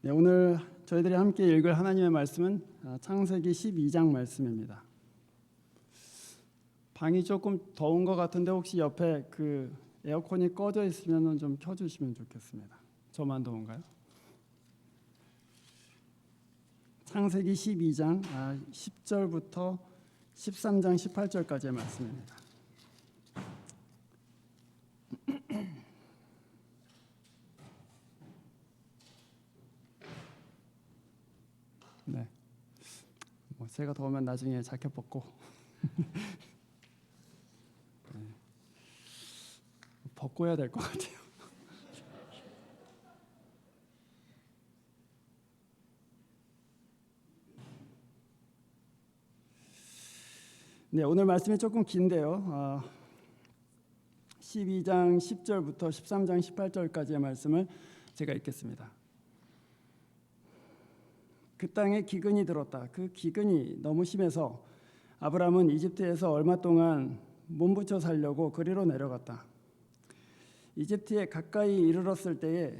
네, 오늘 저희들이 함께 읽을 하나님의 말씀은 창세기 12장 말씀입니다. 방이 조금 더운 것 같은데 혹시 옆에 그 에어컨이 꺼져 있으면 좀 켜주시면 좋겠습니다. 저만 더운가요? 창세기 12장 10절부터 13장 18절까지의 말씀입니다. 네, 제가 더우면 나중에 자켓 벗고 네, 벗고 해야 될 것 같아요. 네, 오늘 말씀이 조금 긴데요. 12장 10절부터 13장 18절까지의 말씀을 제가 읽겠습니다. 그 땅에 기근이 들었다. 그 기근이 너무 심해서 아브라함은 이집트에서 얼마 동안 몸부쳐 살려고 그리로 내려갔다. 이집트에 가까이 이르렀을 때에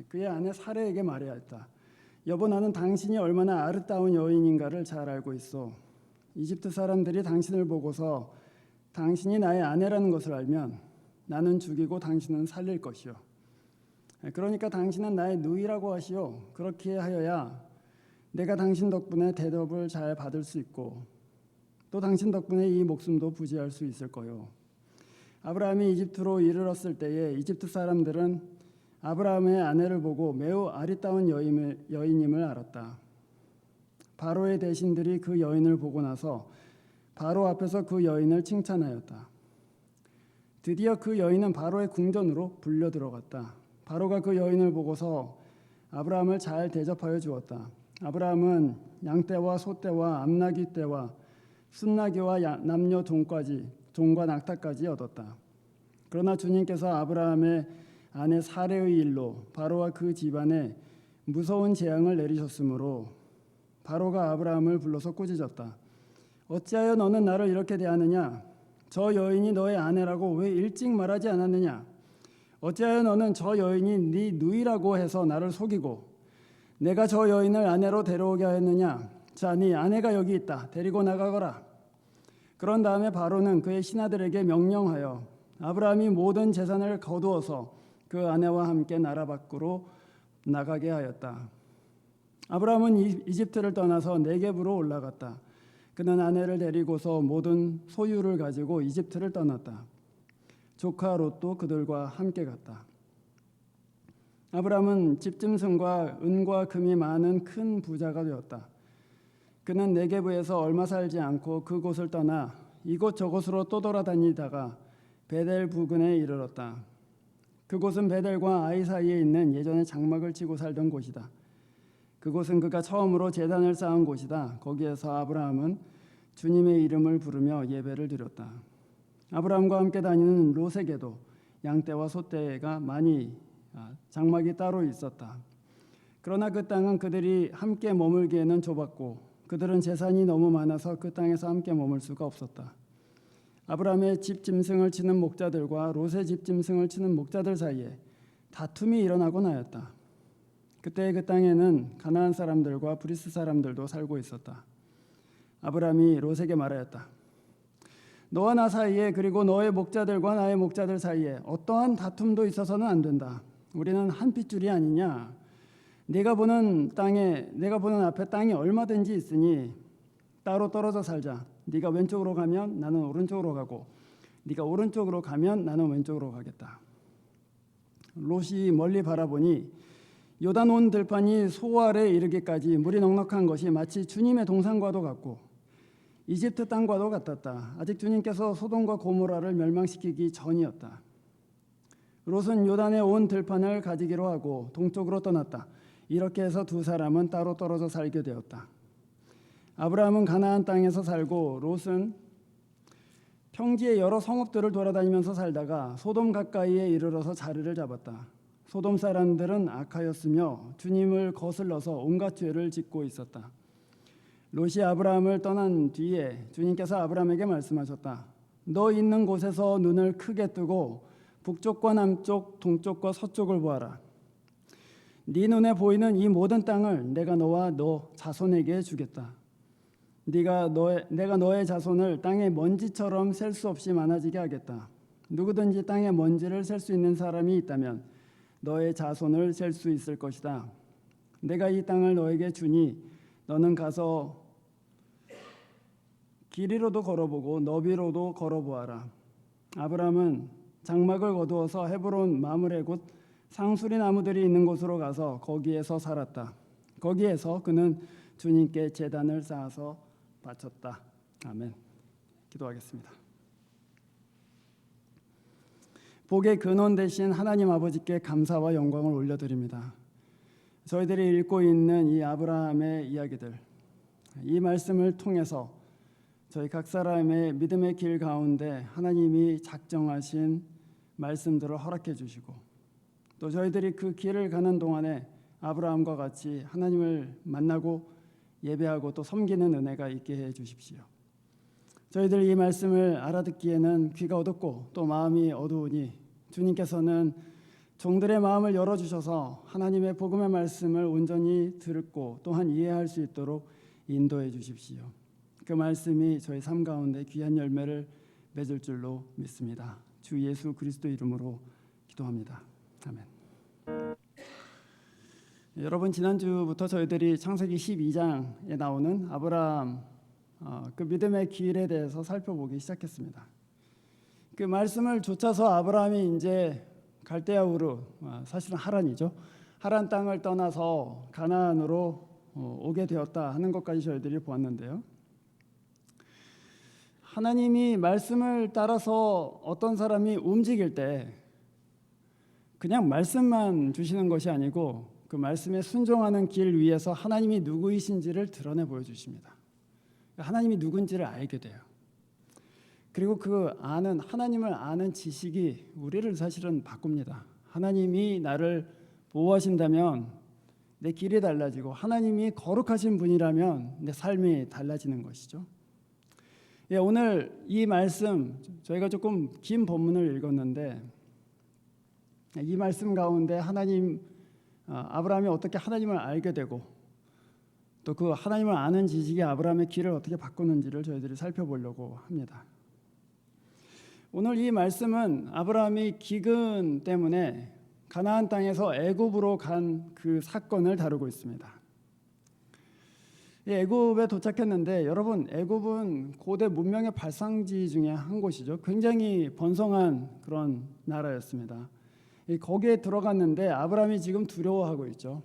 그의 아내 사레에게 말하였다. 여보, 나는 당신이 얼마나 아름다운 여인인가를 잘 알고 있어. 이집트 사람들이 당신을 보고서 당신이 나의 아내라는 것을 알면 나는 죽이고 당신은 살릴 것이요. 그러니까 당신은 나의 누이라고 하시오. 그렇게 하여야 내가 당신 덕분에 대접을 잘 받을 수 있고 또 당신 덕분에 이 목숨도 부지할 수 있을 거요. 아브라함이 이집트로 이르렀을 때에 이집트 사람들은 아브라함의 아내를 보고 매우 아리따운 여인임을 알았다. 바로의 대신들이 그 여인을 보고 나서 바로 앞에서 그 여인을 칭찬하였다. 드디어 그 여인은 바로의 궁전으로 불려 들어갔다. 바로가 그 여인을 보고서 아브라함을 잘 대접하여 주었다. 아브라함은 양떼와 소떼와 암나귀 떼와 순나귀와 남녀 종과 낙타까지 얻었다. 그러나 주님께서 아브라함의 아내 사레의 일로 바로와 그 집안에 무서운 재앙을 내리셨으므로 바로가 아브라함을 불러서 꾸짖었다. 어찌하여 너는 나를 이렇게 대하느냐? 저 여인이 너의 아내라고 왜 일찍 말하지 않았느냐? 어찌하여 너는 저 여인이 네 누이라고 해서 나를 속이고 내가 저 여인을 아내로 데려오게 하였느냐? 자, 네 아내가 여기 있다. 데리고 나가거라. 그런 다음에 바로는 그의 신하들에게 명령하여 아브라함이 모든 재산을 거두어서 그 아내와 함께 나라 밖으로 나가게 하였다. 아브라함은 이집트를 떠나서 네겝으로 올라갔다. 그는 아내를 데리고서 모든 소유를 가지고 이집트를 떠났다. 조카 롯도 그들과 함께 갔다. 아브라함은 집짐승과 은과 금이 많은 큰 부자가 되었다. 그는 네겝에서 얼마 살지 않고 그곳을 떠나 이곳저곳으로 또 돌아다니다가 베델 부근에 이르렀다. 그곳은 베델과 아이 사이에 있는 예전에 장막을 치고 살던 곳이다. 그곳은 그가 처음으로 제단을 쌓은 곳이다. 거기에서 아브라함은 주님의 이름을 부르며 예배를 드렸다. 아브라함과 함께 다니는 롯에게도 양떼와 소떼가 많이 장막이 따로 있었다. 그러나 그 땅은 그들이 함께 머물기에는 좁았고 그들은 재산이 너무 많아서 그 땅에서 함께 머물 수가 없었다. 아브라함의 집 짐승을 치는 목자들과 롯의 집 짐승을 치는 목자들 사이에 다툼이 일어나곤 하였다. 그때 그 땅에는 가나안 사람들과 브리스 사람들도 살고 있었다. 아브라함이 롯에게 말하였다. 너와 나 사이에 그리고 너의 목자들과 나의 목자들 사이에 어떠한 다툼도 있어서는 안 된다. 우리는 한 핏줄이 아니냐. 내가 보는 앞에 땅이 얼마든지 있으니 따로 떨어져 살자. 네가 왼쪽으로 가면 나는 오른쪽으로 가고 네가 오른쪽으로 가면 나는 왼쪽으로 가겠다. 롯이 멀리 바라보니 요단 온 들판이 소알에 이르기까지 물이 넉넉한 것이 마치 주님의 동산과도 같고 이집트 땅과도 같았다. 아직 주님께서 소돔과 고모라를 멸망시키기 전이었다. 롯은 요단의 온 들판을 가지기로 하고 동쪽으로 떠났다. 이렇게 해서 두 사람은 따로 떨어져 살게 되었다. 아브라함은 가나안 땅에서 살고 롯은 평지의 여러 성읍들을 돌아다니면서 살다가 소돔 가까이에 이르러서 자리를 잡았다. 소돔 사람들은 악하였으며 주님을 거슬러서 온갖 죄를 짓고 있었다. 롯이 아브라함을 떠난 뒤에 주님께서 아브라함에게 말씀하셨다. 너 있는 곳에서 눈을 크게 뜨고 북쪽과 남쪽, 동쪽과 서쪽을 보아라. 네 눈에 보이는 이 모든 땅을 내가 너와 너 자손에게 주겠다. 내가 너의 자손을 땅의 먼지처럼 셀 수 없이 많아지게 하겠다. 누구든지 땅의 먼지를 셀 수 있는 사람이 있다면 너의 자손을 셀 수 있을 것이다. 내가 이 땅을 너에게 주니 너는 가서 길이로도 걸어보고 너비로도 걸어보아라. 아브라함은 장막을 거두어서 헤브론 마므레 곧 상수리 나무들이 있는 곳으로 가서 거기에서 살았다. 거기에서 그는 주님께 제단을 쌓아서 바쳤다. 아멘. 기도하겠습니다. 복의 근원 되신 하나님 아버지께 감사와 영광을 올려드립니다. 저희들이 읽고 있는 이 아브라함의 이야기들, 이 말씀을 통해서 저희 각 사람의 믿음의 길 가운데 하나님이 작정하신 말씀들을 허락해 주시고 또 저희들이 그 길을 가는 동안에 아브라함과 같이 하나님을 만나고 예배하고 또 섬기는 은혜가 있게 해 주십시오. 저희들 이 말씀을 알아듣기에는 귀가 어둡고 또 마음이 어두우니 주님께서는 종들의 마음을 열어주셔서 하나님의 복음의 말씀을 온전히 듣고 또한 이해할 수 있도록 인도해 주십시오. 그 말씀이 저희 삶 가운데 귀한 열매를 맺을 줄로 믿습니다. 주 예수 그리스도 이름으로 기도합니다. 아멘. 여러분, 지난주부터 저희들이 창세기 12장에 나오는 아브라함 그 믿음의 길에 대해서 살펴보기 시작했습니다. 그 말씀을 좇아서 아브라함이 이제 갈대아 우르, 사실은 하란이죠. 하란 땅을 떠나서 가나안으로 오게 되었다 하는 것까지 저희들이 보았는데요. 하나님이 말씀을 따라서 어떤 사람이 움직일 때 그냥 말씀만 주시는 것이 아니고 그 말씀에 순종하는 길 위에서 하나님이 누구이신지를 드러내 보여주십니다. 하나님이 누군지를 알게 돼요. 그리고 그 아는 하나님을 아는 지식이 우리를 사실은 바꿉니다. 하나님이 나를 보호하신다면 내 길이 달라지고 하나님이 거룩하신 분이라면 내 삶이 달라지는 것이죠. 예, 오늘 이 말씀 저희가 조금 긴 본문을 읽었는데 이 말씀 가운데 아브라함이 어떻게 하나님을 알게 되고 또 그 하나님을 아는 지식이 아브라함의 길을 어떻게 바꾸는지를 저희들이 살펴보려고 합니다. 오늘 이 말씀은 아브라함이 기근 때문에 가나안 땅에서 애굽으로 간 그 사건을 다루고 있습니다. 애굽에 도착했는데 여러분, 애굽은 고대 문명의 발상지 중에 한 곳이죠. 굉장히 번성한 그런 나라였습니다. 거기에 들어갔는데 아브라함이 지금 두려워하고 있죠.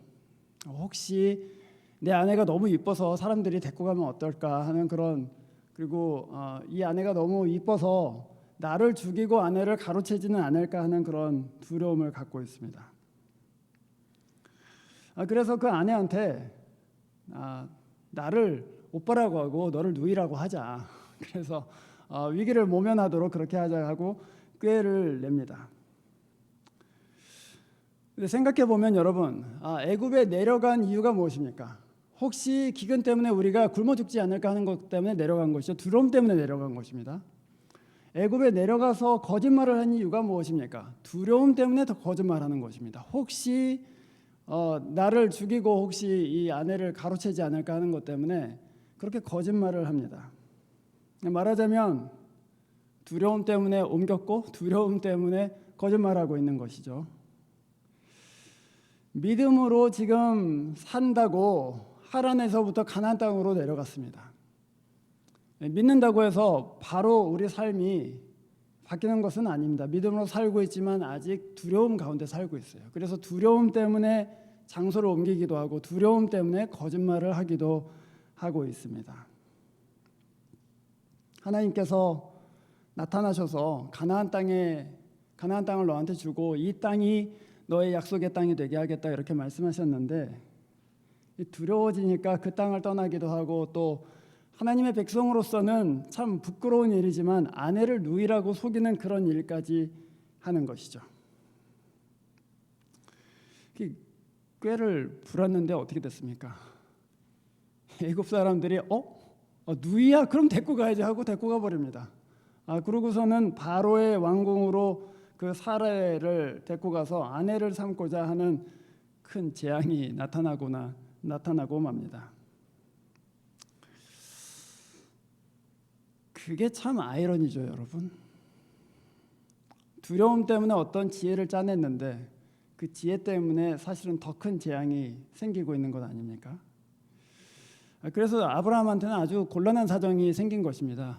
혹시 내 아내가 너무 이뻐서 사람들이 데리고 가면 어떨까 하는 그런, 그리고 이 아내가 너무 이뻐서 나를 죽이고 아내를 가로채지는 않을까 하는 그런 두려움을 갖고 있습니다. 그래서 그 아내한테 나를 오빠라고 하고 너를 누이라고 하자. 그래서 위기를 모면하도록 그렇게 하자 하고 꾀를 냅니다. 근데 생각해 보면 여러분, 애굽에 내려간 이유가 무엇입니까? 혹시 기근 때문에 우리가 굶어 죽지 않을까 하는 것 때문에 내려간 것이죠. 두려움 때문에 내려간 것입니다. 애굽에 내려가서 거짓말을 한 이유가 무엇입니까? 두려움 때문에 더 거짓말하는 것입니다. 혹시 나를 죽이고 혹시 이 아내를 가로채지 않을까 하는 것 때문에 그렇게 거짓말을 합니다. 말하자면 두려움 때문에 옮겼고 두려움 때문에 거짓말하고 있는 것이죠. 믿음으로 지금 산다고 하란에서부터 가나안 땅으로 내려갔습니다. 믿는다고 해서 바로 우리 삶이 바뀌는 것은 아닙니다. 믿음으로 살고 있지만 아직 두려움 가운데 살고 있어요. 그래서 두려움 때문에 장소를 옮기기도 하고 두려움 때문에 거짓말을 하기도 하고 있습니다. 하나님께서 나타나셔서 가나안 땅을 너한테 주고 이 땅이 너의 약속의 땅이 되게 하겠다 이렇게 말씀하셨는데 두려워지니까 그 땅을 떠나기도 하고 또 하나님의 백성으로서는 참 부끄러운 일이지만 아내를 누이라고 속이는 그런 일까지 하는 것이죠. 꾀를 불었는데 어떻게 됐습니까? 애굽 사람들이 누이야? 그럼 데리고 가야지 하고 데리고 가버립니다. 그러고서는 바로의 왕궁으로 그 사라를 데리고 가서 아내를 삼고자 하는 큰 재앙이 나타나고 맙니다. 그게 참 아이러니죠, 여러분. 두려움 때문에 어떤 지혜를 짜냈는데 그 지혜 때문에 사실은 더 큰 재앙이 생기고 있는 것 아닙니까? 그래서 아브라함한테는 아주 곤란한 사정이 생긴 것입니다.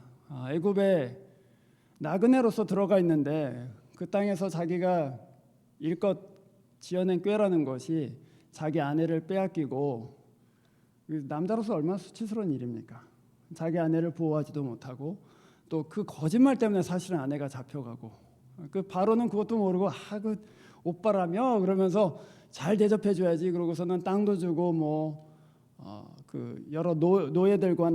애굽에 나그네로서 들어가 있는데 그 땅에서 자기가 일껏 지어낸 꾀라는 것이 자기 아내를 빼앗기고, 남자로서 얼마나 수치스러운 일입니까? 자기 아내를 보호하지도 못하고 또 그 거짓말 때문에 사실은 아내가 잡혀가고, 그 바로는 그것도 모르고 그 오빠라며 그러면서 잘 대접해줘야지 그러고서는 땅도 주고 그 여러 노예들과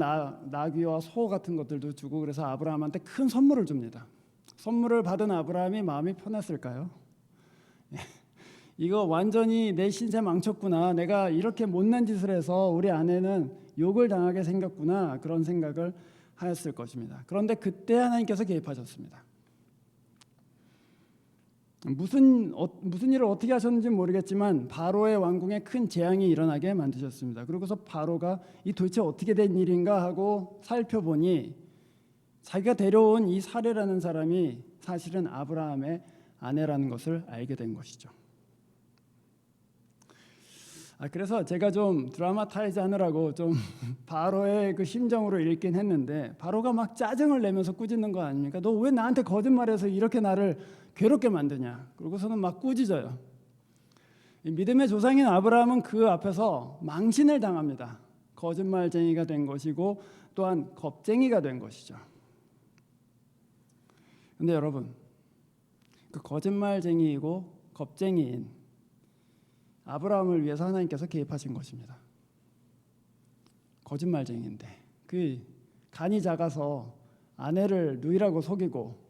나귀와 소 같은 것들도 주고, 그래서 아브라함한테 큰 선물을 줍니다. 선물을 받은 아브라함이 마음이 편했을까요? 이거 완전히 내 신세 망쳤구나, 내가 이렇게 못난 짓을 해서 우리 아내는 욕을 당하게 생겼구나, 그런 생각을 하였을 것입니다. 그런데 그때 하나님께서 개입하셨습니다. 무슨 일을 어떻게 하셨는지 모르겠지만 바로의 왕궁에 큰 재앙이 일어나게 만드셨습니다. 그러고서 바로가 이 도대체 어떻게 된 일인가 하고 살펴보니 자기가 데려온 이 사례라는 사람이 사실은 아브라함의 아내라는 것을 알게 된 것이죠. 그래서 제가 좀 드라마타이즈 하느라고 좀 바로의 그 심정으로 읽긴 했는데, 바로가 막 짜증을 내면서 꾸짖는 거 아닙니까? 너 왜 나한테 거짓말해서 이렇게 나를 괴롭게 만드냐? 그러고서는 막 꾸짖어요. 믿음의 조상인 아브라함은 그 앞에서 망신을 당합니다. 거짓말쟁이가 된 것이고 또한 겁쟁이가 된 것이죠. 근데 여러분, 그 거짓말쟁이이고 겁쟁이인 아브라함을 위해서 하나님께서 개입하신 것입니다. 거짓말쟁이인데 그 간이 작아서 아내를 누이라고 속이고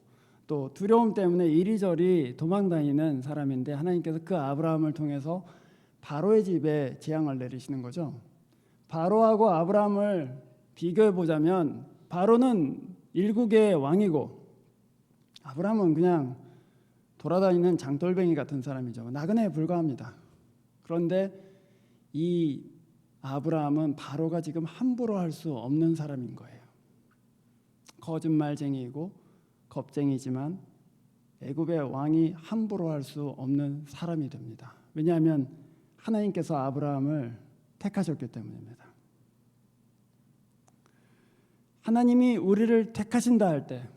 또 두려움 때문에 이리저리 도망다니는 사람인데, 하나님께서 그 아브라함을 통해서 바로의 집에 재앙을 내리시는 거죠. 바로하고 아브라함을 비교해 보자면 바로는 일국의 왕이고 아브라함은 그냥 돌아다니는 장돌뱅이 같은 사람이죠. 나그네에 불과합니다. 그런데 이 아브라함은 바로가 지금 함부로 할 수 없는 사람인 거예요. 거짓말쟁이이고 겁쟁이지만 애굽의 왕이 함부로 할 수 없는 사람이 됩니다. 왜냐하면 하나님께서 아브라함을 택하셨기 때문입니다. 하나님이 우리를 택하신다 할 때,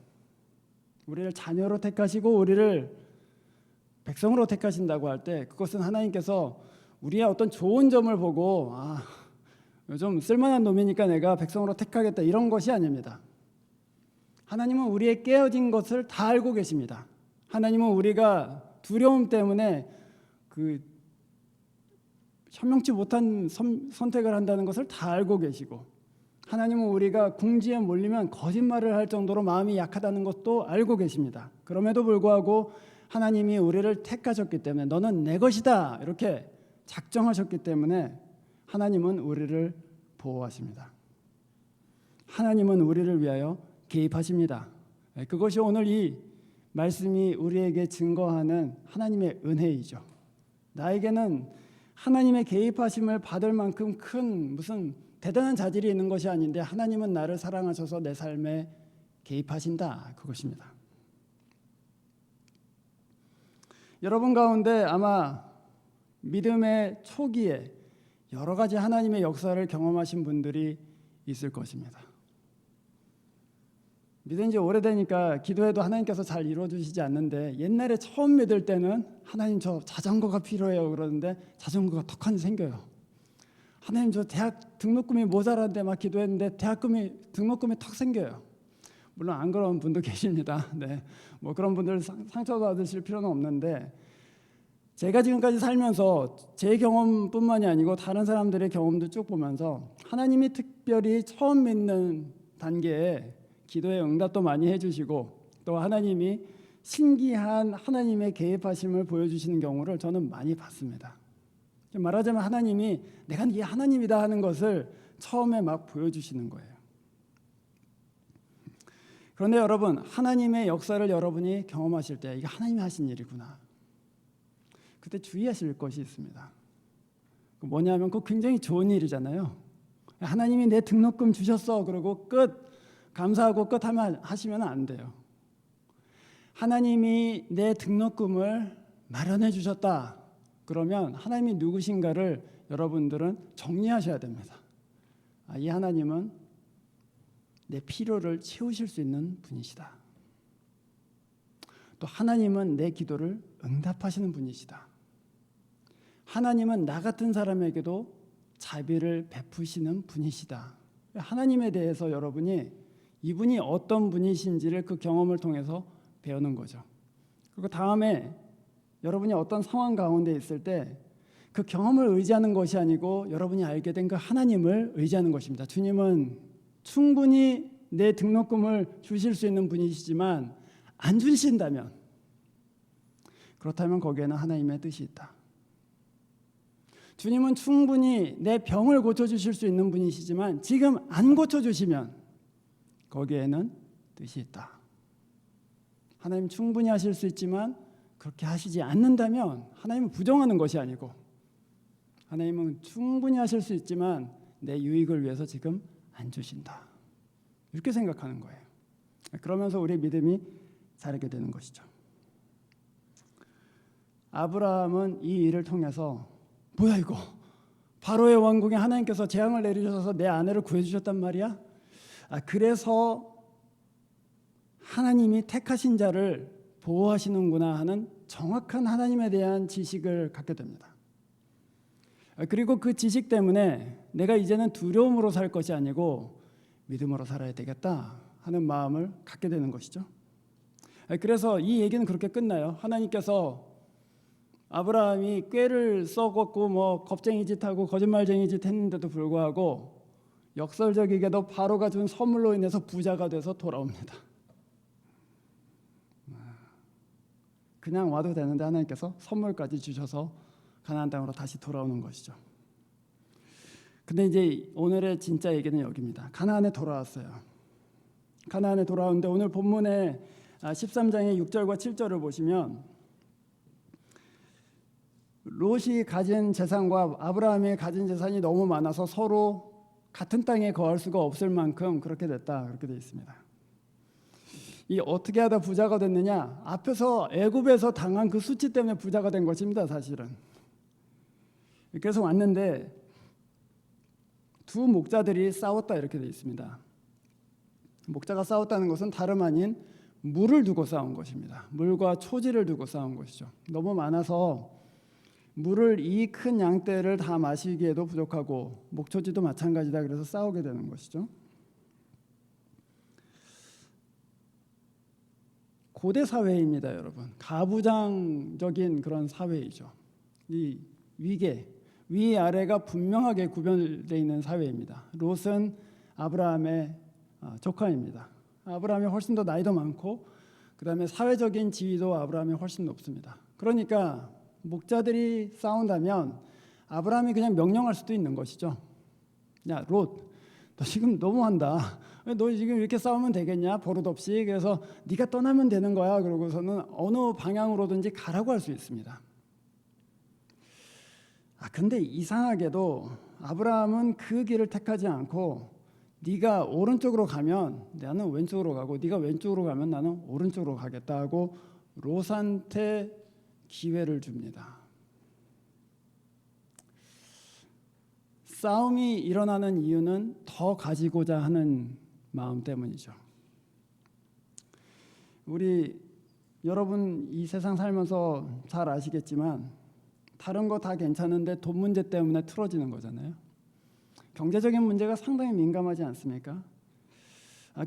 우리를 자녀로 택하시고 우리를 백성으로 택하신다고 할 때, 그것은 하나님께서 우리의 어떤 좋은 점을 보고 요즘 쓸만한 놈이니까 내가 백성으로 택하겠다, 이런 것이 아닙니다. 하나님은 우리의 깨어진 것을 다 알고 계십니다. 하나님은 우리가 두려움 때문에 그 현명치 못한 선택을 한다는 것을 다 알고 계시고, 하나님은 우리가 궁지에 몰리면 거짓말을 할 정도로 마음이 약하다는 것도 알고 계십니다. 그럼에도 불구하고 하나님이 우리를 택하셨기 때문에 너는 내 것이다 이렇게 작정하셨기 때문에 하나님은 우리를 보호하십니다. 하나님은 우리를 위하여 개입하십니다. 그것이 오늘 이 말씀이 우리에게 증거하는 하나님의 은혜이죠. 나에게는 하나님의 개입하심을 받을 만큼 큰 무슨 대단한 자질이 있는 것이 아닌데 하나님은 나를 사랑하셔서 내 삶에 개입하신다, 그것입니다. 여러분 가운데 아마 믿음의 초기에 여러 가지 하나님의 역사를 경험하신 분들이 있을 것입니다. 믿은 지 오래되니까 기도해도 하나님께서 잘 이루어주시지 않는데, 옛날에 처음 믿을 때는 하나님 저 자전거가 필요해요 그러는데 자전거가 턱하니 생겨요. 하나님 저 대학 등록금이 모자란데 막 기도했는데 등록금이 턱 생겨요. 물론 안 그런 분도 계십니다. 네, 뭐 그런 분들 상처받으실 필요는 없는데, 제가 지금까지 살면서 제 경험뿐만이 아니고 다른 사람들의 경험도 쭉 보면서 하나님이 특별히 처음 믿는 단계에 기도의 응답도 많이 해주시고 또 하나님이 신기한 하나님의 개입하심을 보여주시는 경우를 저는 많이 봤습니다. 말하자면 하나님이 내가 이게 하나님이다 하는 것을 처음에 막 보여주시는 거예요. 그런데 여러분, 하나님의 역사를 여러분이 경험하실 때 이게 하나님이 하신 일이구나, 그때 주의하실 것이 있습니다. 뭐냐면 그거 굉장히 좋은 일이잖아요. 하나님이 내 등록금 주셨어. 그러고 끝. 감사하고 끝 하시면 안 돼요. 하나님이 내 등록금을 마련해 주셨다. 그러면 하나님이 누구신가를 여러분들은 정리하셔야 됩니다. 이 하나님은 내 필요를 채우실 수 있는 분이시다. 또 하나님은 내 기도를 응답하시는 분이시다. 하나님은 나 같은 사람에게도 자비를 베푸시는 분이시다. 하나님에 대해서 여러분이 이분이 어떤 분이신지를 그 경험을 통해서 배우는 거죠. 그리고 다음에 여러분이 어떤 상황 가운데 있을 때 그 경험을 의지하는 것이 아니고 여러분이 알게 된 그 하나님을 의지하는 것입니다. 주님은 충분히 내 등록금을 주실 수 있는 분이시지만 안 주신다면, 그렇다면 거기에는 하나님의 뜻이 있다. 주님은 충분히 내 병을 고쳐주실 수 있는 분이시지만 지금 안 고쳐주시면 거기에는 뜻이 있다. 하나님 충분히 하실 수 있지만 그렇게 하시지 않는다면 하나님은 부정하는 것이 아니고 하나님은 충분히 하실 수 있지만 내 유익을 위해서 지금 안 주신다. 이렇게 생각하는 거예요. 그러면서 우리의 믿음이 자라게 되는 것이죠. 아브라함은 이 일을 통해서 뭐야 이거? 바로의 왕궁에 하나님께서 재앙을 내리셔서 내 아내를 구해주셨단 말이야? 그래서 하나님이 택하신 자를 보호하시는구나 하는 정확한 하나님에 대한 지식을 갖게 됩니다. 그리고 그 지식 때문에 내가 이제는 두려움으로 살 것이 아니고 믿음으로 살아야 되겠다 하는 마음을 갖게 되는 것이죠. 그래서 이 얘기는 그렇게 끝나요. 하나님께서 아브라함이 꾀를 썩었고 뭐 겁쟁이 짓하고 거짓말쟁이 짓 했는데도 불구하고 역설적이게도 바로가 준 선물로 인해서 부자가 돼서 돌아옵니다. 그냥 와도 되는데 하나님께서 선물까지 주셔서 가나안 땅으로 다시 돌아오는 것이죠. 근데 이제 오늘의 진짜 얘기는 여기입니다. 가나안에 돌아왔어요. 가나안에 돌아오는데 오늘 본문의 13장의 6절과 7절을 보시면 롯이 가진 재산과 아브라함이 가진 재산이 너무 많아서 서로 같은 땅에 거할 수가 없을 만큼 그렇게 됐다. 그렇게 되어 있습니다. 이 어떻게 하다 부자가 됐느냐? 앞에서 애굽에서 당한 그 수치 때문에 부자가 된 것입니다. 사실은. 그래서 왔는데 두 목자들이 싸웠다 이렇게 되어 있습니다. 목자가 싸웠다는 것은 다름 아닌 물을 두고 싸운 것입니다. 물과 초지를 두고 싸운 것이죠. 너무 많아서 물을 이 큰 양떼를 다 마시기에도 부족하고 목초지도 마찬가지다. 그래서 싸우게 되는 것이죠. 고대 사회입니다, 여러분. 가부장적인 그런 사회이죠. 이 위아래가 분명하게 구별되어 있는 사회입니다. 롯은 아브라함의 조카입니다. 아브라함이 훨씬 더 나이도 많고 그다음에 사회적인 지위도 아브라함이 훨씬 높습니다. 그러니까 목자들이 싸운다면 아브라함이 그냥 명령할 수도 있는 것이죠. 야, 롯, 너 지금 너무한다. 너 지금 이렇게 싸우면 되겠냐? 버릇없이. 그래서 네가 떠나면 되는 거야. 그러고서는 어느 방향으로든지 가라고 할 수 있습니다. 근데 이상하게도 아브라함은 그 길을 택하지 않고 네가 오른쪽으로 가면 나는 왼쪽으로 가고 네가 왼쪽으로 가면 나는 오른쪽으로 가겠다 하고 롯한테 기회를 줍니다. 싸움이 일어나는 이유는 더 가지고자 하는 마음 때문이죠. 여러분 이 세상 살면서 잘 아시겠지만 다른 거 다 괜찮은데 돈 문제 때문에 틀어지는 거잖아요. 경제적인 문제가 상당히 민감하지 않습니까?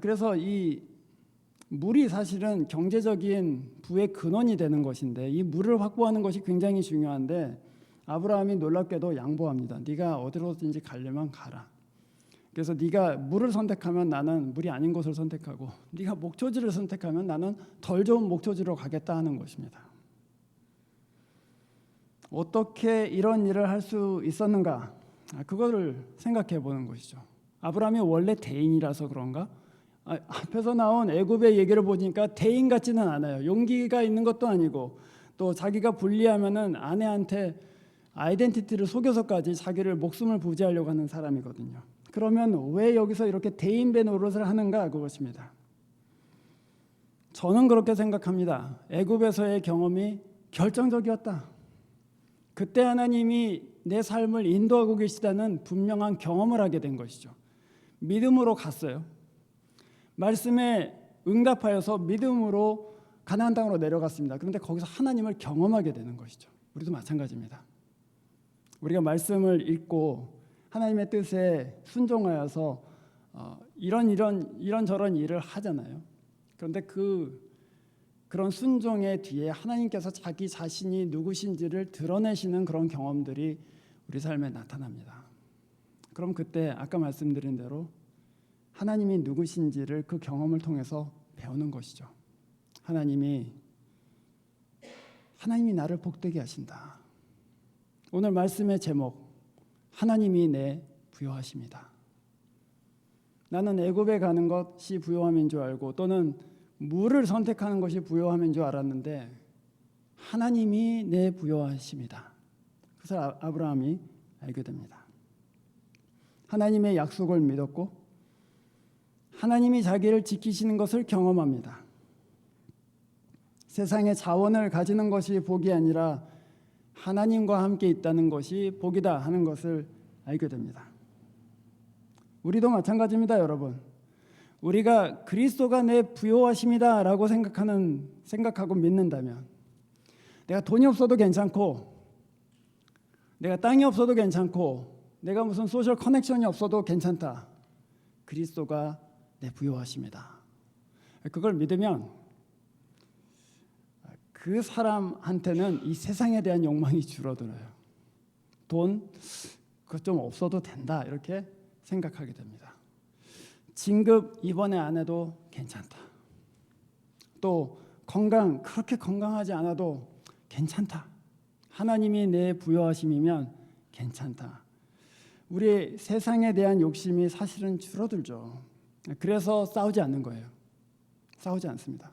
그래서 이 물이 사실은 경제적인 부의 근원이 되는 것인데 이 물을 확보하는 것이 굉장히 중요한데 아브라함이 놀랍게도 양보합니다. 네가 어디로든지 가려면 가라. 그래서 네가 물을 선택하면 나는 물이 아닌 곳을 선택하고 네가 목초지를 선택하면 나는 덜 좋은 목초지로 가겠다 하는 것입니다. 어떻게 이런 일을 할 수 있었는가? 그거를 생각해 보는 것이죠. 아브라함이 원래 대인이라서 그런가? 앞에서 나온 애굽의 얘기를 보니까 대인 같지는 않아요. 용기가 있는 것도 아니고 또 자기가 불리하면은 아이덴티티를 속여서까지 자기를 목숨을 부지하려고 하는 사람이거든요. 그러면 왜 여기서 이렇게 대인배 노릇을 하는가, 그것입니다. 저는 그렇게 생각합니다. 애굽에서의 경험이 결정적이었다. 그때 하나님이 내 삶을 인도하고 계시다는 분명한 경험을 하게 된 것이죠. 믿음으로 갔어요. 말씀에 응답하여서 믿음으로 가나안 땅으로 내려갔습니다. 그런데 거기서 하나님을 경험하게 되는 것이죠. 우리도 마찬가지입니다. 우리가 말씀을 읽고 하나님의 뜻에 순종하여서 이런저런 일을 하잖아요. 그런데 그런 순종의 뒤에 하나님께서 자기 자신이 누구신지를 드러내시는 그런 경험들이 우리 삶에 나타납니다. 그럼 그때 아까 말씀드린 대로 하나님이 누구신지를 그 경험을 통해서 배우는 것이죠. 하나님이 나를 복되게 하신다. 오늘 말씀의 제목, 하나님이 내 부요하십니다. 나는 애굽에 가는 것이 부요함인 줄 알고 또는 물을 선택하는 것이 부요함인 줄 알았는데 하나님이 내 부요하십니다. 그래서 아브라함이 알게 됩니다. 하나님의 약속을 믿었고 하나님이 자기를 지키시는 것을 경험합니다. 세상의 자원을 가지는 것이 복이 아니라 하나님과 함께 있다는 것이 복이다 하는 것을 알게 됩니다. 우리도 마찬가지입니다, 여러분. 우리가 그리스도가 내 부요하심이다 라고 생각하고 믿는다면 내가 돈이 없어도 괜찮고 내가 땅이 없어도 괜찮고 내가 무슨 소셜 커넥션이 없어도 괜찮다. 그리스도가 내 부요하십니다. 그걸 믿으면 그 사람한테는 이 세상에 대한 욕망이 줄어들어요. 돈, 그거 좀 없어도 된다 이렇게 생각하게 됩니다. 진급 이번에 안 해도 괜찮다. 또 건강, 그렇게 건강하지 않아도 괜찮다. 하나님이 내 부요하심이면 괜찮다. 우리 세상에 대한 욕심이 사실은 줄어들죠. 그래서 싸우지 않는 거예요. 싸우지 않습니다.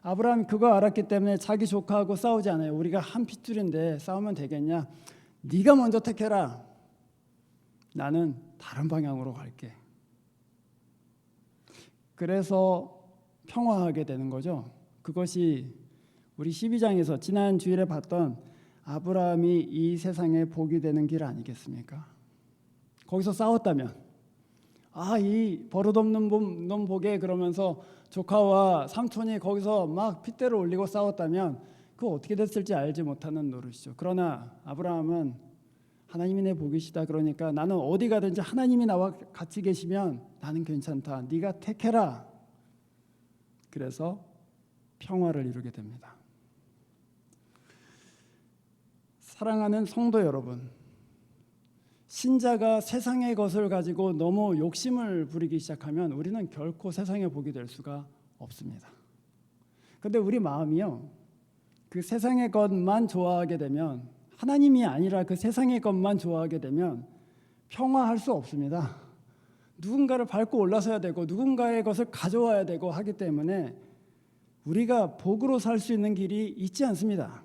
아브라함이 그거 알았기 때문에 자기 조카하고 싸우지 않아요. 우리가 한 핏줄인데 싸우면 되겠냐? 네가 먼저 택해라. 나는 다른 방향으로 갈게. 그래서 평화하게 되는 거죠. 그것이 우리 12장에서 지난 주일에 봤던 아브라함이 이 세상에 복이 되는 길 아니겠습니까? 거기서 싸웠다면 이 버릇없는 놈 보게 그러면서 조카와 삼촌이 거기서 막 핏대를 올리고 싸웠다면 그거 어떻게 됐을지 알지 못하는 노릇이죠. 그러나 아브라함은 하나님이 내 복이시다. 그러니까 나는 어디 가든지 하나님이 나와 같이 계시면 나는 괜찮다. 네가 택해라. 그래서 평화를 이루게 됩니다. 사랑하는 성도 여러분, 신자가 세상의 것을 가지고 너무 욕심을 부리기 시작하면 우리는 결코 세상의 복이 될 수가 없습니다. 그런데 우리 마음이요, 그 세상의 것만 좋아하게 되면, 하나님이 아니라 그 세상의 것만 좋아하게 되면 평화할 수 없습니다. 누군가를 밟고 올라서야 되고 누군가의 것을 가져와야 되고 하기 때문에 우리가 복으로 살 수 있는 길이 있지 않습니다.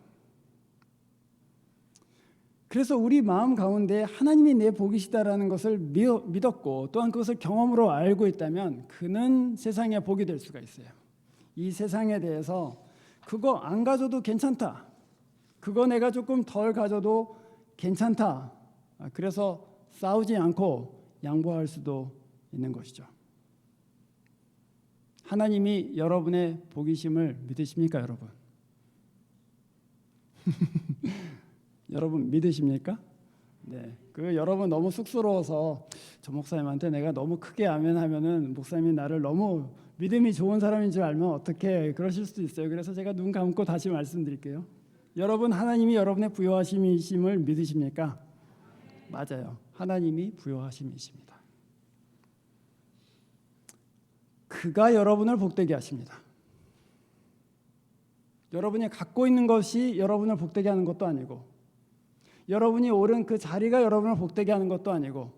그래서 우리 마음 가운데 하나님이 내 복이시다라는 것을 믿었고 또한 그것을 경험으로 알고 있다면 그는 세상의 복이 될 수가 있어요. 이 세상에 대해서 그거 안 가져도 괜찮다. 그거 내가 조금 덜 가져도 괜찮다. 그래서 싸우지 않고 양보할 수도 있는 것이죠. 하나님이 여러분의 복이심을 믿으십니까, 여러분? 여러분 믿으십니까? 네. 그 여러분 너무 쑥스러워서 저 목사님한테 내가 너무 크게 아멘하면은 목사님이 나를 너무 믿음이 좋은 사람인 줄 알면 어떻게 그러실 수도 있어요. 그래서 제가 눈 감고 다시 말씀드릴게요. 여러분 하나님이 여러분의 부요하심이심을 믿으십니까? 맞아요. 하나님이 부요하심이십니다. 그가 여러분을 복되게 하십니다. 여러분이 갖고 있는 것이 여러분을 복되게 하는 것도 아니고 여러분이 오른 그 자리가 여러분을 복되게 하는 것도 아니고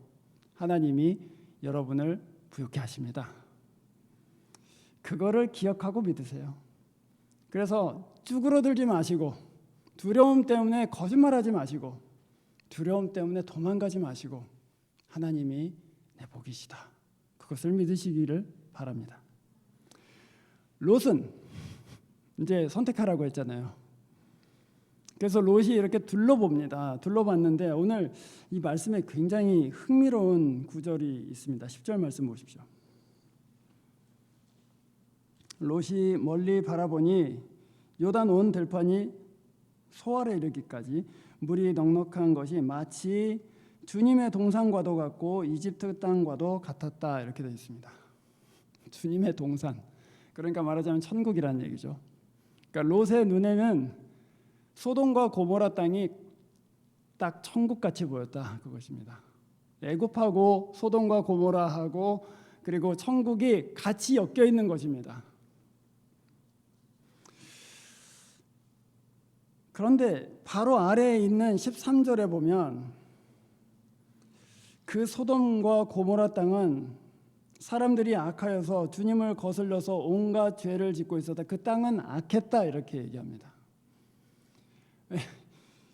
하나님이 여러분을 부요케 하십니다. 그거를 기억하고 믿으세요. 그래서 쭈그러들지 마시고 두려움 때문에 거짓말하지 마시고 두려움 때문에 도망가지 마시고 하나님이 내 복이시다. 그것을 믿으시기를 바랍니다. 롯은 이제 선택하라고 했잖아요. 그래서 롯이 이렇게 둘러봅니다. 둘러봤는데 오늘 이 말씀에 굉장히 흥미로운 구절이 있습니다. 10절 말씀 보십시오. 롯이 멀리 바라보니 요단 온 들판이 소알에 이르기까지 물이 넉넉한 것이 마치 주님의 동산과도 같고 이집트 땅과도 같았다, 이렇게 되어 있습니다. 주님의 동산, 그러니까 말하자면 천국이라는 얘기죠. 그러니까 롯의 눈에는 소돔과 고모라 땅이 딱 천국같이 보였다, 그것입니다. 애굽하고 소돔과 고모라하고 그리고 천국이 같이 엮여 있는 것입니다. 그런데 바로 아래에 있는 13절에 보면 그 소돔과 고모라 땅은 사람들이 악하여서 주님을 거슬려서 온갖 죄를 짓고 있었다. 그 땅은 악했다, 이렇게 얘기합니다.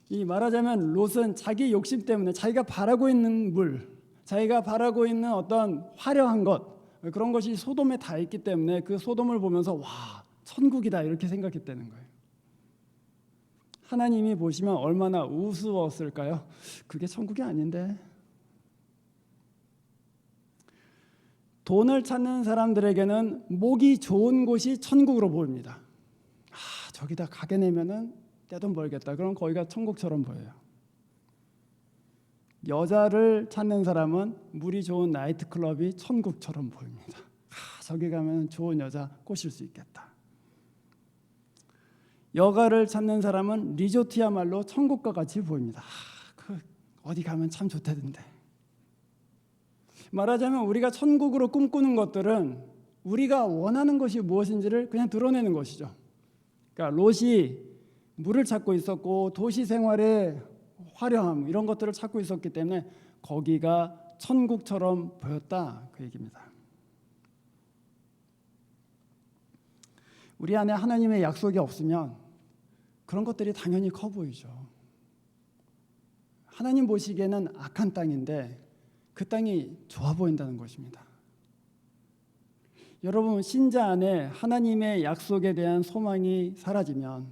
이 말하자면 롯은 자기 욕심 때문에 자기가 바라고 있는 물, 자기가 바라고 있는 어떤 화려한 것, 그런 것이 소돔에 다 있기 때문에 그 소돔을 보면서 와, 천국이다, 이렇게 생각했다는 거예요. 하나님이 보시면 얼마나 우스웠을까요? 그게 천국이 아닌데. 돈을 찾는 사람들에게는 목이 좋은 곳이 천국으로 보입니다. 저기다 가게 내면은 떼돈 벌겠다. 그럼 거기가 천국처럼 보여요. 여자를 찾는 사람은 물이 좋은 나이트클럽이 천국처럼 보입니다. 저기 가면 좋은 여자 꼬실 수 있겠다. 여가를 찾는 사람은 리조트야말로 천국과 같이 보입니다. 어디 가면 참 좋다던데. 말하자면 우리가 천국으로 꿈꾸는 것들은 우리가 원하는 것이 무엇인지를 그냥 드러내는 것이죠. 그러니까 롯이 물을 찾고 있었고 도시 생활의 화려함, 이런 것들을 찾고 있었기 때문에 거기가 천국처럼 보였다, 그 얘기입니다. 우리 안에 하나님의 약속이 없으면 그런 것들이 당연히 커 보이죠. 하나님 보시기에는 악한 땅인데 그 땅이 좋아 보인다는 것입니다. 여러분, 신자 안에 하나님의 약속에 대한 소망이 사라지면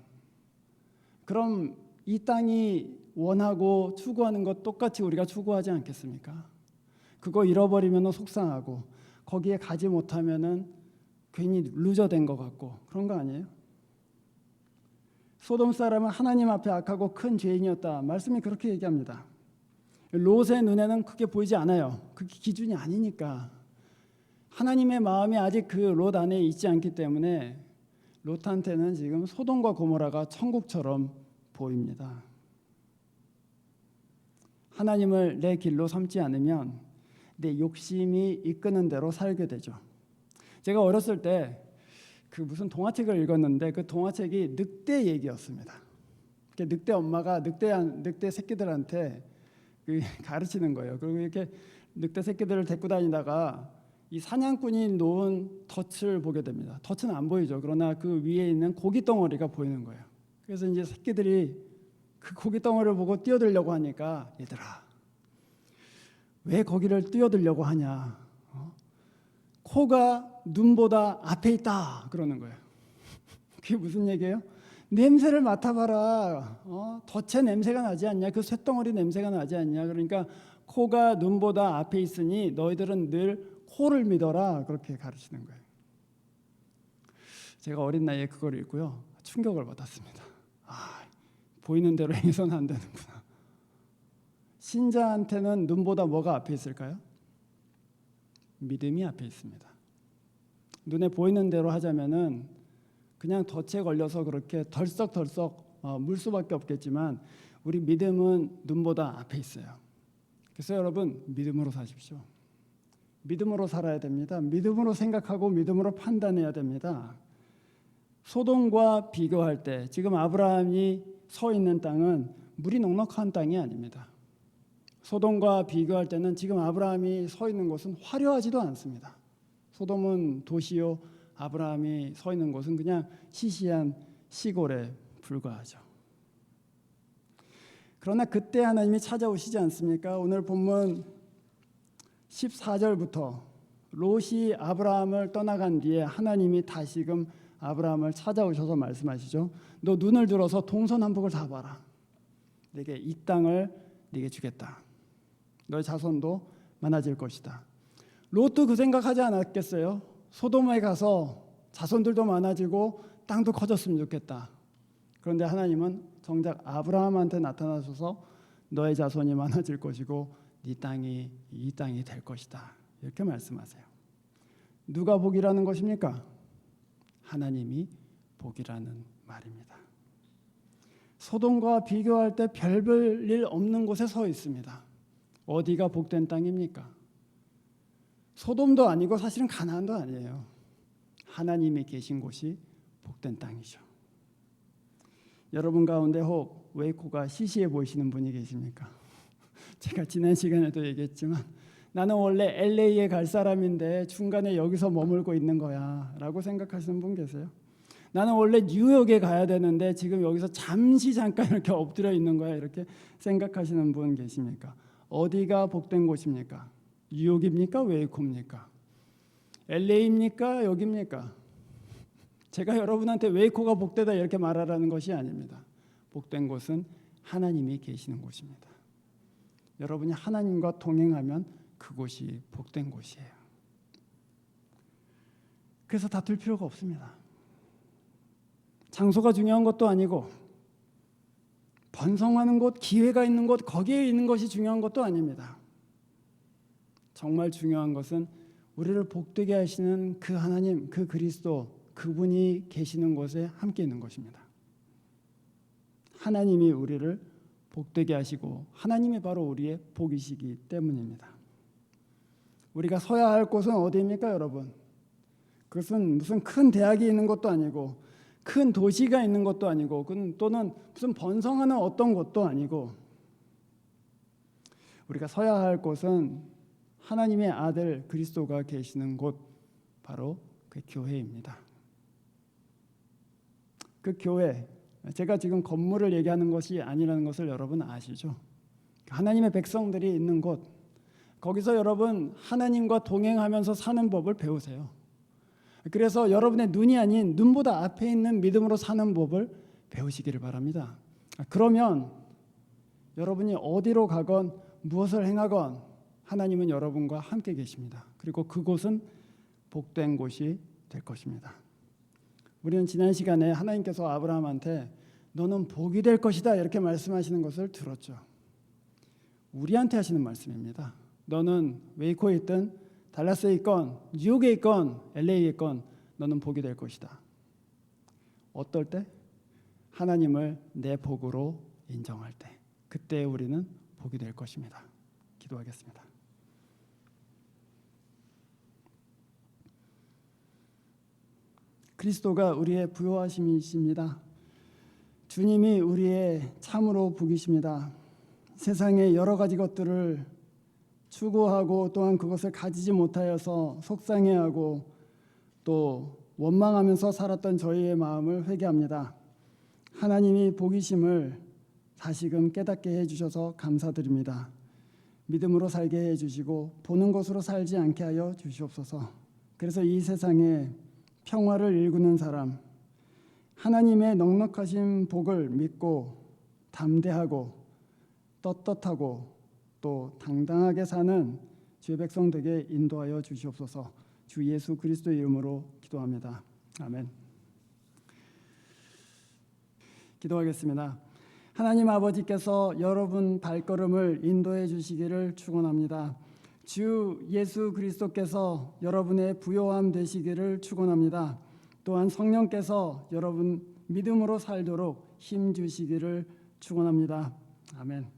그럼 이 땅이 원하고 추구하는 것 똑같이 우리가 추구하지 않겠습니까? 그거 잃어버리면 속상하고 거기에 가지 못하면 괜히 루저된 것 같고 그런 거 아니에요? 소돔 사람은 하나님 앞에 악하고 큰 죄인이었다. 말씀이 그렇게 얘기합니다. 롯의 눈에는 크게 보이지 않아요. 그게 기준이 아니니까. 하나님의 마음이 아직 그 롯 안에 있지 않기 때문에 롯한테는 지금 소돔과 고모라가 천국처럼 보입니다. 하나님을 내 길로 삼지 않으면 내 욕심이 이끄는 대로 살게 되죠. 제가 어렸을 때 그 무슨 동화책을 읽었는데 그 동화책이 늑대 얘기였습니다. 늑대 엄마가 늑대 새끼들한테 가르치는 거예요. 그리고 이렇게 늑대 새끼들을 데리고 다니다가 이 사냥꾼이 놓은 덫을 보게 됩니다. 덫은 안 보이죠. 그러나 그 위에 있는 고기 덩어리가 보이는 거예요. 그래서 이제 새끼들이 그 고기 덩어리를 보고 뛰어들려고 하니까, 얘들아, 왜 거기를 뛰어들려고 하냐? 코가 눈보다 앞에 있다, 그러는 거예요. 그게 무슨 얘기예요? 냄새를 맡아봐라. 덫의 냄새가 나지 않냐? 그 쇳덩어리 냄새가 나지 않냐? 그러니까 코가 눈보다 앞에 있으니 너희들은 늘 코를 믿어라, 그렇게 가르치는 거예요. 제가 어린 나이에 그걸 읽고요, 충격을 받았습니다. 보이는 대로 행해서는 안 되는구나. 신자한테는 눈보다 뭐가 앞에 있을까요? 믿음이 앞에 있습니다. 눈에 보이는 대로 하자면은 그냥 덫에 걸려서 그렇게 덜썩덜썩 물 수밖에 없겠지만 우리 믿음은 눈보다 앞에 있어요. 그래서 여러분, 믿음으로 사십시오. 믿음으로 살아야 됩니다. 믿음으로 생각하고 믿음으로 판단해야 됩니다. 소돔과 비교할 때 지금 아브라함이 서 있는 땅은 물이 넉넉한 땅이 아닙니다. 소돔과 비교할 때는 지금 아브라함이 서 있는 곳은 화려하지도 않습니다. 소돔은 도시요, 아브라함이 서 있는 곳은 그냥 시시한 시골에 불과하죠. 그러나 그때 하나님이 찾아오시지 않습니까? 오늘 본문 14절부터 롯이 아브라함을 떠나간 뒤에 하나님이 다시금 아브라함을 찾아오셔서 말씀하시죠. 너 눈을 들어서 동서남북을 다 봐라. 내게 이 땅을 네게 주겠다. 너의 자손도 많아질 것이다. 롯도 그 생각하지 않았겠어요? 소돔에 가서 자손들도 많아지고 땅도 커졌으면 좋겠다. 그런데 하나님은 정작 아브라함한테 나타나셔서 너의 자손이 많아질 것이고 네 땅이 이 땅이 될 것이다. 이렇게 말씀하세요. 누가 복이라는 것입니까? 하나님이 복이라는 말입니다. 소돔과 비교할 때 별별 일 없는 곳에 서 있습니다. 어디가 복된 땅입니까? 소돔도 아니고 사실은 가나안도 아니에요. 하나님이 계신 곳이 복된 땅이죠. 여러분 가운데 혹 웨이코가 시시해 보이시는 분이 계십니까? 제가 지난 시간에도 얘기했지만 나는 원래 LA에 갈 사람인데 중간에 여기서 머물고 있는 거야 라고 생각하시는 분 계세요? 나는 원래 뉴욕에 가야 되는데 지금 여기서 잠깐 이렇게 엎드려 있는 거야 이렇게 생각하시는 분 계십니까? 어디가 복된 곳입니까? 뉴욕입니까? 웨이코입니까? LA입니까? 여기입니까? 제가 여러분한테 웨이코가 복되다 이렇게 말하라는 것이 아닙니다. 복된 곳은 하나님이 계시는 곳입니다. 여러분이 하나님과 동행하면 그곳이 복된 곳이에요. 그래서 다툴 필요가 없습니다. 장소가 중요한 것도 아니고 번성하는 곳, 기회가 있는 곳, 거기에 있는 것이 중요한 것도 아닙니다. 정말 중요한 것은 우리를 복되게 하시는 그 하나님, 그 그리스도, 그분이 계시는 곳에 함께 있는 것입니다. 하나님이 우리를 복되게 하시고 하나님이 바로 우리의 복이시기 때문입니다. 우리가 서야 할 곳은 어디입니까, 여러분? 그것은 무슨 큰 대학이 있는 것도 아니고 큰 도시가 있는 것도 아니고 또는 무슨 번성하는 어떤 곳도 아니고 우리가 서야 할 곳은 하나님의 아들 그리스도가 계시는 곳, 바로 그 교회입니다. 그 교회, 제가 지금 건물을 얘기하는 것이 아니라는 것을 여러분 아시죠? 하나님의 백성들이 있는 곳, 거기서 여러분 하나님과 동행하면서 사는 법을 배우세요. 그래서 여러분의 눈이 아닌 눈보다 앞에 있는 믿음으로 사는 법을 배우시기를 바랍니다. 그러면 여러분이 어디로 가건 무엇을 행하건 하나님은 여러분과 함께 계십니다. 그리고 그곳은 복된 곳이 될 것입니다. 우리는 지난 시간에 하나님께서 아브라함한테 너는 복이 될 것이다 이렇게 말씀하시는 것을 들었죠. 우리한테 하시는 말씀입니다. 너는 웨이코에 있든 달라스에 있건 뉴욕에 있건 LA에 있건 너는 복이 될 것이다. 어떨 때? 하나님을 내 복으로 인정할 때, 그때 우리는 복이 될 것입니다. 기도하겠습니다. 그리스도가 우리의 부요하심이십니다. 주님이 우리의 참으로 복이십니다. 세상의 여러 가지 것들을 추구하고 또한 그것을 가지지 못하여서 속상해하고 또 원망하면서 살았던 저희의 마음을 회개합니다. 하나님이 복이심을 다시금 깨닫게 해주셔서 감사드립니다. 믿음으로 살게 해주시고 보는 것으로 살지 않게 하여 주시옵소서. 그래서 이 세상에 평화를 일구는 사람, 하나님의 넉넉하신 복을 믿고 담대하고 떳떳하고 또 당당하게 사는 주의 백성 되게 인도하여 주시옵소서. 주 예수 그리스도의 이름으로 기도합니다. 아멘. 기도하겠습니다. 하나님 아버지께서 여러분 발걸음을 인도해 주시기를 축원합니다. 주 예수 그리스도께서 여러분의 부요함 되시기를 축원합니다. 또한 성령께서 여러분 믿음으로 살도록 힘 주시기를 축원합니다. 아멘.